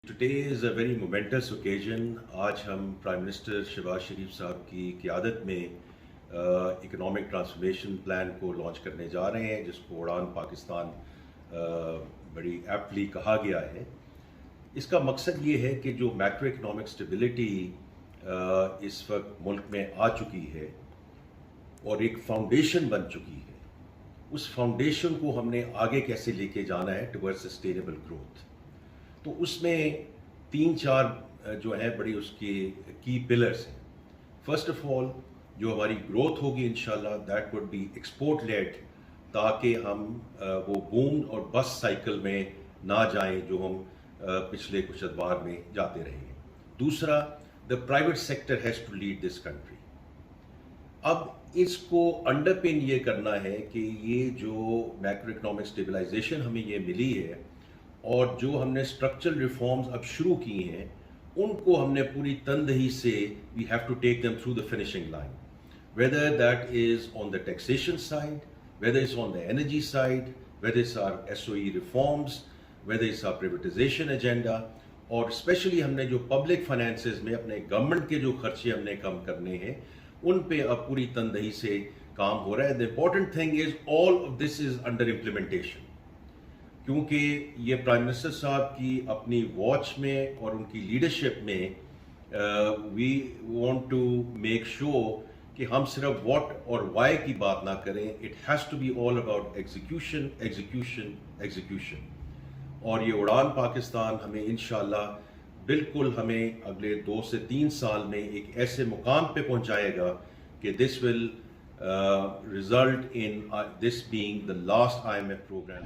Today is a very momentous occasion. آج ہم prime minister Shahbaz شریف صاحب کی قیادت میں اکنامک ٹرانسفارمیشن پلان کو لانچ کرنے جا رہے ہیں، جس کو اڑان پاکستان بڑی ایپٹلی کہا گیا ہے۔ اس کا مقصد یہ ہے کہ جو میکرو اکنامک اسٹیبلٹی اس وقت ملک میں آ چکی ہے اور ایک فاؤنڈیشن بن چکی ہے، اس فاؤنڈیشن کو ہم نے آگے کیسے لے کے جانا ہے ٹورڈ سسٹینیبل گروتھ۔ تو اس میں 3-4 جو ہیں بڑی اس کی کی پلرز ہیں۔ فرسٹ آف آل جو ہماری گروتھ ہوگی انشاءاللہ that would be export led, تاکہ ہم وہ بوم اور بس سائیکل میں نہ جائیں جو ہم پچھلے کچھ ادوار میں جاتے رہے ہیں۔ دوسرا، the private sector has to lead this country. اب اس کو انڈر پن یہ کرنا ہے کہ یہ جو میکرو اکنامک اسٹیبلائزیشن ہمیں یہ ملی ہے اور جو ہم نے اسٹرکچرل ریفارمز اب شروع کی ہیں، ان کو ہم نے پوری تندہی سے we have to take them through the finishing line, whether that is on the taxation side, whether it's on the energy side, whether it's our SOE reforms, whether it's our privatization agenda, اور especially ہم نے جو public finances میں اپنے government کے جو خرچے ہم نے کم کرنے ہیں، ان پہ اب پوری تندہی سے کام ہو رہا ہے۔ The important thing is all of this is under implementation، کیونکہ یہ پرائم منسٹر صاحب کی اپنی واچ میں اور ان کی لیڈرشپ میں we want to make sure کہ ہم صرف واٹ اور وائی کی بات نہ کریں، it has to be all about execution execution execution. اور یہ اڑان پاکستان ہمیں انشاءاللہ بالکل ہمیں اگلے 2 سے 3 سال میں ایک ایسے مقام پہ پہنچائے گا کہ دس ول result in this being the last IMF program.